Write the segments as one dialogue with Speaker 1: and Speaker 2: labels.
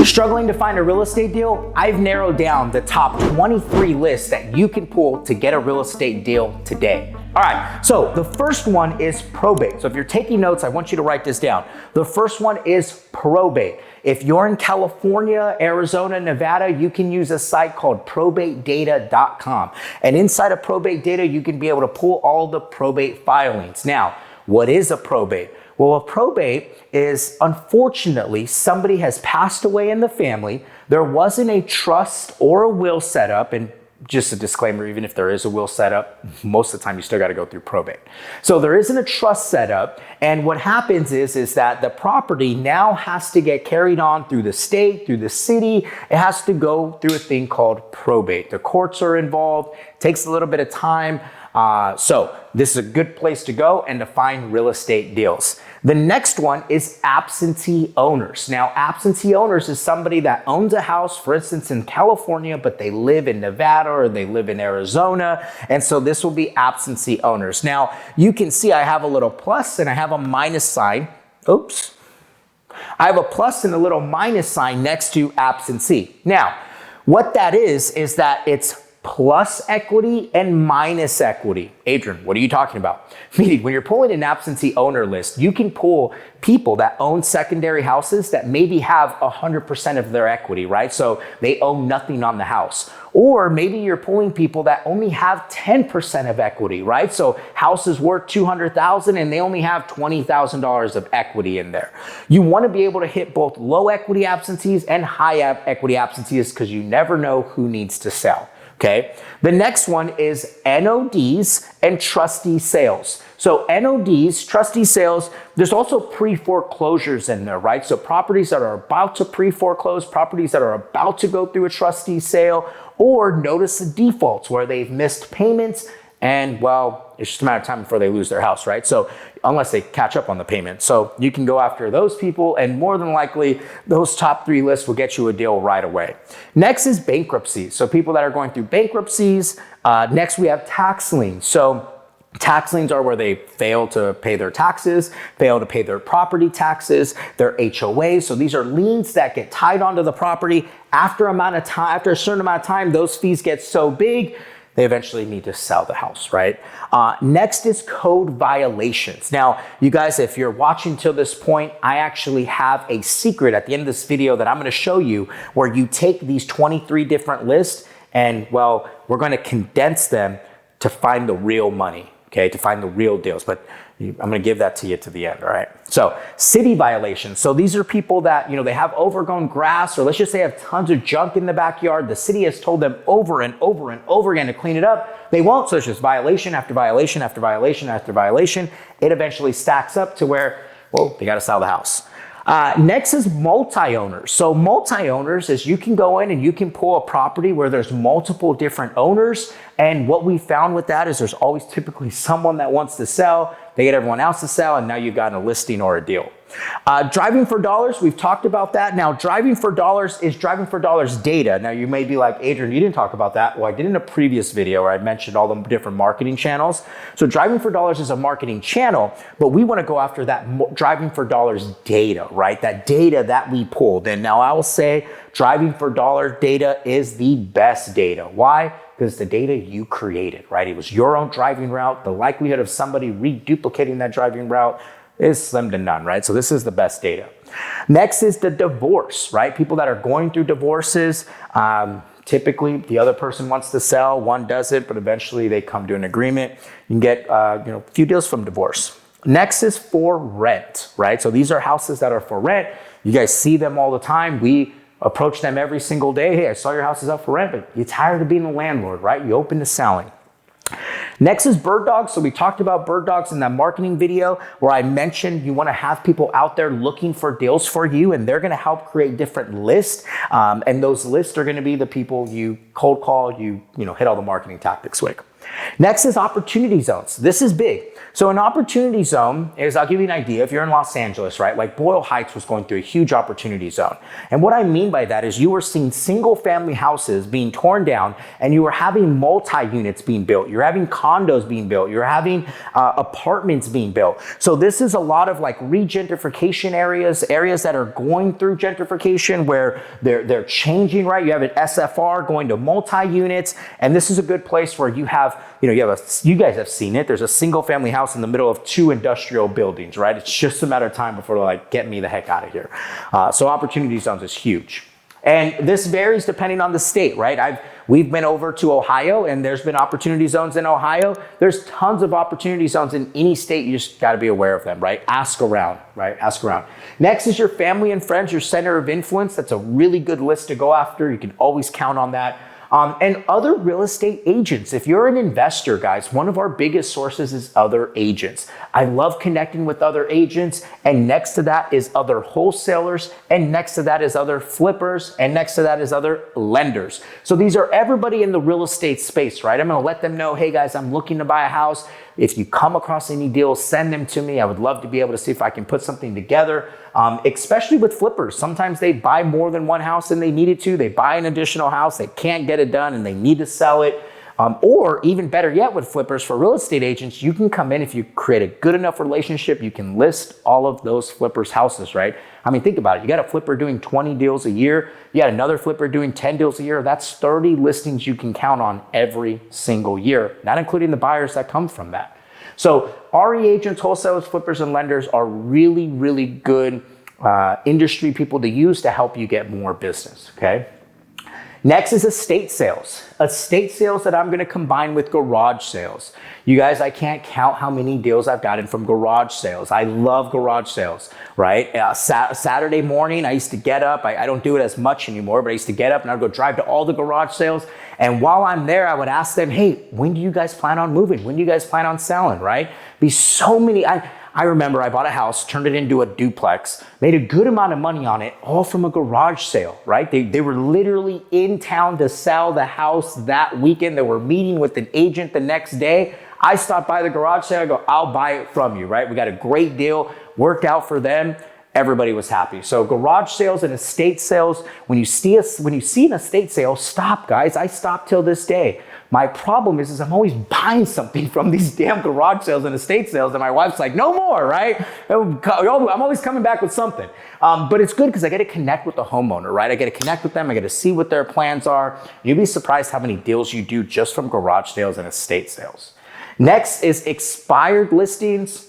Speaker 1: Struggling to find a real estate deal? I've narrowed down the top 23 lists that you can pull to get a real estate deal today. All right, so the first one is probate. So if you're taking notes, I want you to write this down. The first one is probate. If you're in California, Arizona, Nevada, you can use a site called probatedata.com. And inside of probate data, you can be able to pull all the probate filings. Now, what is a probate? Well, a probate is, unfortunately, somebody has passed away in the family. There wasn't a trust or a will set up, and just a disclaimer, even if there is a will set up, most of the time you still got to go through probate. So there isn't a trust set up, and what happens is that the property now has to get carried on through the state, through the city. It has to go through a thing called probate. The courts are involved, takes a little bit of time. So this is a good place to go and to find real estate deals. The next one is absentee owners. Now, absentee owners is somebody that owns a house, for instance, in California, but they live in Nevada or they live in Arizona. And so this will be absentee owners. Now, you can see I have a little plus and I have a minus sign. Oops. I have a plus and a little minus sign next to absentee. Now, what that is that it's plus equity and minus equity. Adrian, what are you talking about? Meaning, when you're pulling an absentee owner list, you can pull people that own secondary houses that maybe have 100% of their equity, right? So they own nothing on the house. Or maybe you're pulling people that only have 10% of equity, right? So house is worth $200,000 and they only have $20,000 of equity in there. You want to be able to hit both low equity absentees and high equity absentees because you never know who needs to sell. Okay. The next one is NODs and trustee sales. So NODs, trustee sales, there's also pre-foreclosures in there, right? So properties that are about to pre-foreclose, properties that are about to go through a trustee sale, or notice of defaults where they've missed payments and, well, it's just a matter of time before they lose their house, right? So unless they catch up on the payment. So you can go after those people, and more than likely, those top 3 lists will get you a deal right away. Next is bankruptcy. So people that are going through bankruptcies. Next, we have tax liens. So tax liens are where they fail to pay their taxes, fail to pay their property taxes, their HOAs. So these are liens that get tied onto the property. After a certain amount of time, those fees get so big, they eventually need to sell the house, right? Next is code violations. Now, you guys, if you're watching till this point, I actually have a secret at the end of this video that I'm gonna show you where you take these 23 different lists and, well, we're gonna condense them to find the real money, okay? To find the real deals, but I'm gonna give that to you to the end, all right? So city violations. So these are people that, they have overgrown grass, or let's just say have tons of junk in the backyard. The city has told them over and over and over again to clean it up. They won't, so it's just violation after violation after violation after violation. It eventually stacks up to where, well, they gotta sell the house. Next is multi-owners. So multi-owners is you can go in and you can pull a property where there's multiple different owners. And what we found with that is there's always typically someone that wants to sell. They get everyone else to sell, and now you've got a listing or a deal. Driving for dollars, we've talked about that. Now, driving for dollars is driving for dollars data. Now, you may be like, Adrian, you didn't talk about that. Well, I did in a previous video where I mentioned all the different marketing channels. So driving for dollars is a marketing channel, but we want to go after that driving for dollars data, right? That data that we pulled. And now I will say driving for dollar data is the best data. Why? Because the data you created, right? It was your own driving route. The likelihood of somebody reduplicating that driving route is slim to none, right? So this is the best data. Next is the divorce, right? People that are going through divorces, typically the other person wants to sell, one doesn't, but eventually they come to an agreement. You can get a few deals from divorce. Next is for rent, right? So these are houses that are for rent. You guys see them all the time. We approach them every single day. Hey, I saw your house is up for rent, but you're tired of being a landlord, right? You open to selling. Next is bird dogs. So we talked about bird dogs in that marketing video where I mentioned you want to have people out there looking for deals for you, and they're going to help create different lists. And those lists are going to be the people you cold call, you hit all the marketing tactics with. Next is opportunity zones. This is big. So an opportunity zone is, I'll give you an idea, if you're in Los Angeles, right? Like Boyle Heights was going through a huge opportunity zone. And what I mean by that is you were seeing single family houses being torn down and you were having multi-units being built. You're having condos being built. You're having apartments being built. So this is a lot of like regentrification areas that are going through gentrification where they're changing, right? You have an SFR going to multi-units, and this is a good place where you have, you guys have seen it. There's a single family house in the middle of 2 industrial buildings, right? It's just a matter of time before they're like, get me the heck out of here. So opportunity zones is huge. And this varies depending on the state, right? We've been over to Ohio and there's been opportunity zones in Ohio. There's tons of opportunity zones in any state. You just got to be aware of them, right? Ask around, right? Ask around. Next is your family and friends, your center of influence. That's a really good list to go after. You can always count on that. And other real estate agents. If you're an investor, guys, one of our biggest sources is other agents. I love connecting with other agents. And next to that is other wholesalers. And next to that is other flippers. And next to that is other lenders. So these are everybody in the real estate space, right? I'm going to let them know, hey guys, I'm looking to buy a house. If you come across any deals, send them to me. I would love to be able to see if I can put something together, especially with flippers. Sometimes they buy more than one house than they needed to. They buy an additional house, they can't get it done, and they need to sell it. Or even better yet with flippers, for real estate agents, you can come in, if you create a good enough relationship, you can list all of those flippers' houses, right? I mean, think about it. You got a flipper doing 20 deals a year. You got another flipper doing 10 deals a year. That's 30 listings you can count on every single year, not including the buyers that come from that. So RE agents, wholesalers, flippers, and lenders are really, really good industry people to use to help you get more business, okay? Next is estate sales. Estate sales that I'm going to combine with garage sales. You guys, I can't count how many deals I've gotten from garage sales. I love garage sales, right? Saturday morning, I used to get up. I don't do it as much anymore, but I used to get up and I'd go drive to all the garage sales. And while I'm there, I would ask them, hey, when do you guys plan on moving? When do you guys plan on selling, right? Be so many. I remember I bought a house, turned it into a duplex, made a good amount of money on it, all from a garage sale, right? They were literally in town to sell the house that weekend. They were meeting with an agent the next day. I stopped by the garage sale. I go, I'll buy it from you, right? We got a great deal, worked out for them. Everybody was happy. So garage sales and estate sales, when you see an estate sale, stop, guys. I stop till this day. My problem is I'm always buying something from these damn garage sales and estate sales, and my wife's like, no more, right? I'm always coming back with something. But it's good because I get to connect with the homeowner, right? I get to connect with them. I get to see what their plans are. You'd be surprised how many deals you do just from garage sales and estate sales. Next is expired listings.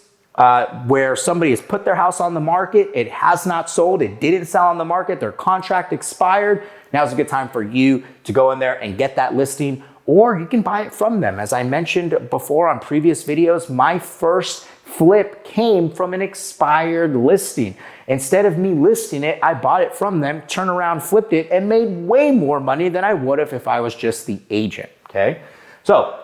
Speaker 1: Where somebody has put their house on the market, it has not sold, it didn't sell on the market, their contract expired. Now's a good time for you to go in there and get that listing, or you can buy it from them. As I mentioned before on previous videos, my first flip came from an expired listing. Instead of me listing it, I bought it from them, turned around, flipped it, and made way more money than I would have if I was just the agent, okay? So,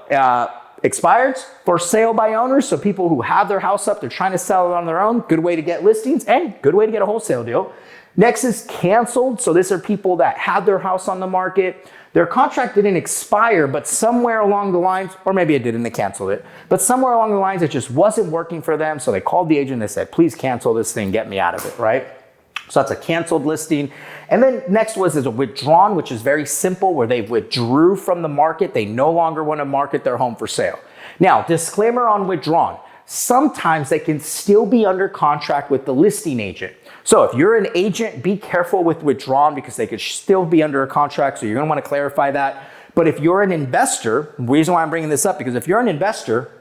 Speaker 1: expireds for sale by owners, so people who have their house up, they're trying to sell it on their own, good way to get listings and good way to get a wholesale deal. Next is canceled. So these are people that had their house on the market. Their contract didn't expire, but somewhere along the lines, or maybe it did and they canceled it, but somewhere along the lines it just wasn't working for them. So they called the agent, they said, please cancel this thing, get me out of it, right? So that's a canceled listing. And then next is a withdrawn, which is very simple, where they withdrew from the market. They no longer want to market their home for sale. Now, disclaimer on withdrawn. Sometimes they can still be under contract with the listing agent. So if you're an agent, be careful with withdrawn because they could still be under a contract. So you're going to want to clarify that. But if you're an investor, the reason why I'm bringing this up, because if you're an investor,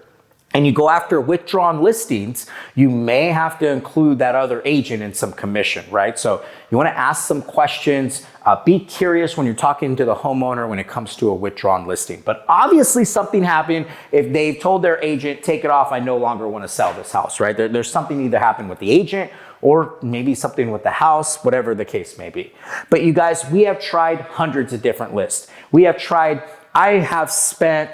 Speaker 1: and you go after withdrawn listings, you may have to include that other agent in some commission, right? So you want to ask some questions, be curious when you're talking to the homeowner when it comes to a withdrawn listing. But obviously something happened if they've told their agent, take it off, I no longer want to sell this house, right? There's something either happened with the agent or maybe something with the house, whatever the case may be. But you guys, we have tried hundreds of different lists. I have spent,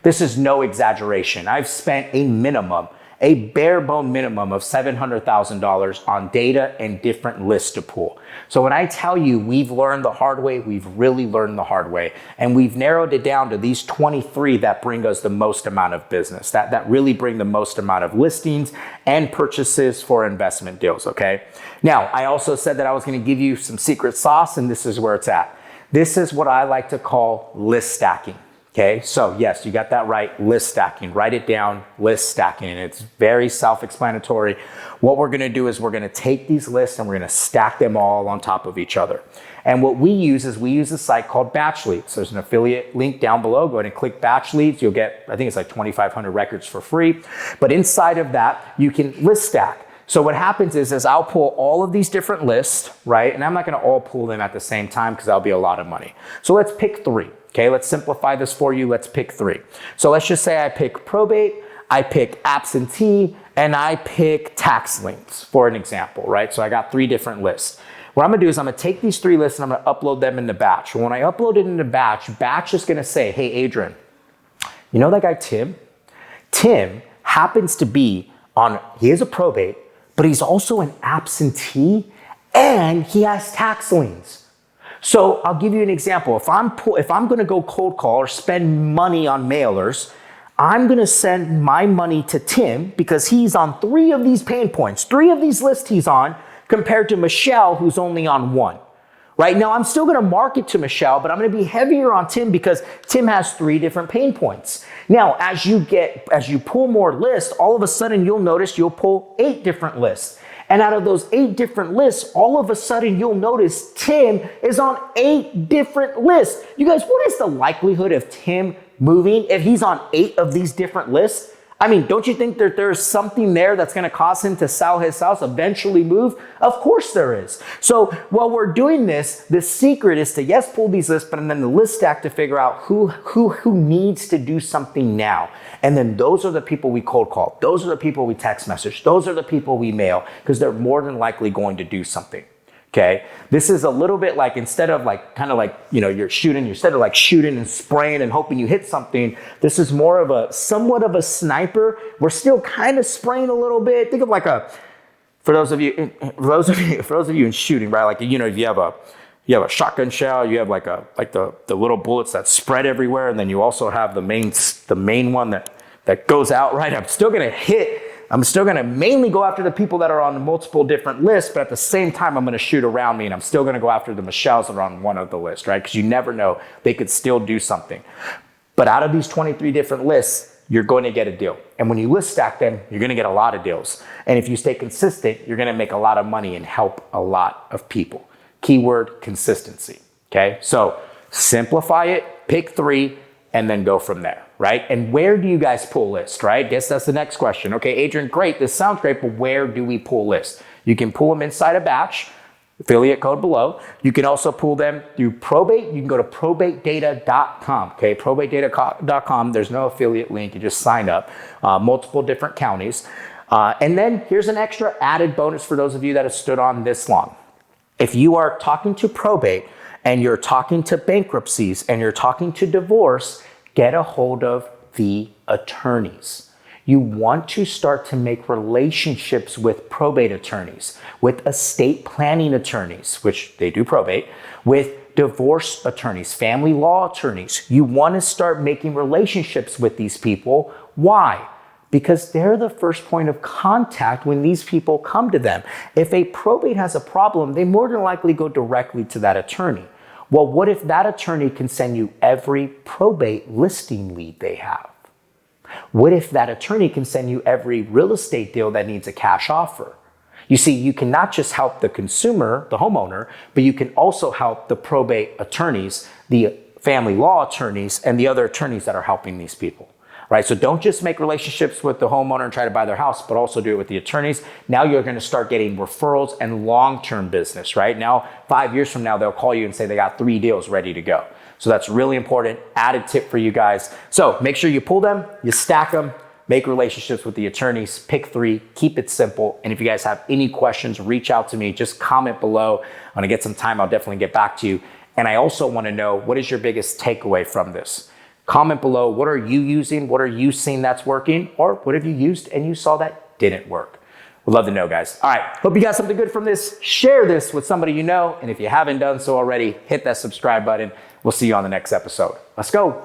Speaker 1: this is no exaggeration, I've spent a minimum a bare bone minimum of $700,000 on data and different lists to pull. So when I tell you we've learned the hard way, we've really learned the hard way. And we've narrowed it down to these 23 that bring us the most amount of business, that really bring the most amount of listings and purchases for investment deals, okay? Now, I also said that I was gonna give you some secret sauce, and this is where it's at. This is what I like to call list stacking. Okay, so yes, you got that right, list stacking. Write it down, list stacking, and it's very self-explanatory. What we're gonna do is we're gonna take these lists and we're gonna stack them all on top of each other. And what we use is we use a site called Batch Leads. So there's an affiliate link down below. Go ahead and click Batch Leads. You'll get, I think it's like 2,500 records for free. But inside of that, you can list stack. So what happens is I'll pull all of these different lists, right? And I'm not gonna all pull them at the same time because that'll be a lot of money. So let's pick 3. Okay, let's simplify this for you. Let's pick 3. So let's just say I pick probate, I pick absentee, and I pick tax liens for an example, right? So I got 3 different lists. What I'm gonna do is I'm gonna take these 3 lists and I'm gonna upload them into Batch. When I upload it into Batch, Batch is gonna say, hey, Adrian, you know that guy Tim? Tim happens to be he is a probate, but he's also an absentee and he has tax liens. So I'll give you an example. If I'm gonna go cold call or spend money on mailers, I'm gonna send my money to Tim because he's on 3 of these pain points, 3 of these lists he's on, compared to Michelle, who's only on 1. Right now, I'm still gonna market to Michelle, but I'm gonna be heavier on Tim because Tim has 3 different pain points. Now, as you pull more lists, all of a sudden you'll notice you'll pull 8 different lists. And out of those 8 different lists, all of a sudden you'll notice Tim is on 8 different lists. You guys, what is the likelihood of Tim moving if he's on 8 of these different lists? I mean, don't you think that there's something there that's gonna cause him to sell his house, eventually move? Of course there is. So while we're doing this, the secret is to, yes, pull these lists, but then the list stack to figure out who needs to do something now. And then those are the people we cold call. Those are the people we text message. Those are the people we mail because they're more than likely going to do something. Okay, this is a little bit like, instead of like, kind of like, you know, instead of like shooting and spraying and hoping you hit something, this is more of a, somewhat of a sniper. We're still kind of spraying a little bit. Think of like for those of you in shooting, right? Like, you know, if you have a shotgun shell, you have like the little bullets that spread everywhere. And then you also have the main one that goes out, right? I'm still gonna mainly go after the people that are on multiple different lists, but at the same time, I'm gonna shoot around me and I'm still gonna go after the Michelles that are on one of the lists, right? Because you never know, they could still do something. But out of these 23 different lists, you're going to get a deal. And when you list stack them, you're gonna get a lot of deals. And if you stay consistent, you're gonna make a lot of money and help a lot of people. Keyword, consistency, okay? So simplify it, pick 3, and then go from there, right? And where do you guys pull lists, right? Guess that's the next question. Okay, Adrian, great, this sounds great, but where do we pull lists? You can pull them inside a Batch, affiliate code below. You can also pull them through probate. You can go to probatedata.com, okay? Probatedata.com, there's no affiliate link, you just sign up. Multiple different counties. And then here's an extra added bonus for those of you that have stood on this long. If you are talking to probate and you're talking to bankruptcies and you're talking to divorce, get a hold of the attorneys. You want to start to make relationships with probate attorneys, with estate planning attorneys, which they do probate, with divorce attorneys, family law attorneys. You want to start making relationships with these people. Why? Because they're the first point of contact when these people come to them. If a probate has a problem, they more than likely go directly to that attorney. Well, what if that attorney can send you every probate listing lead they have? What if that attorney can send you every real estate deal that needs a cash offer? You see, you can not just help the consumer, the homeowner, but you can also help the probate attorneys, the family law attorneys, and the other attorneys that are helping these people. Right? So don't just make relationships with the homeowner and try to buy their house, but also do it with the attorneys. Now you're going to start getting referrals and long-term business, right? Now, 5 years from now, they'll call you and say they got 3 deals ready to go. So that's really important. Added tip for you guys. So make sure you pull them, you stack them, make relationships with the attorneys, pick 3, keep it simple. And if you guys have any questions, reach out to me, just comment below. I'm going to get some time. I'll definitely get back to you. And I also want to know, what is your biggest takeaway from this? Comment below, what are you using? What are you seeing that's working? Or what have you used and you saw that didn't work? We'd love to know, guys. All right, hope you got something good from this. Share this with somebody you know. And if you haven't done so already, hit that subscribe button. We'll see you on the next episode. Let's go.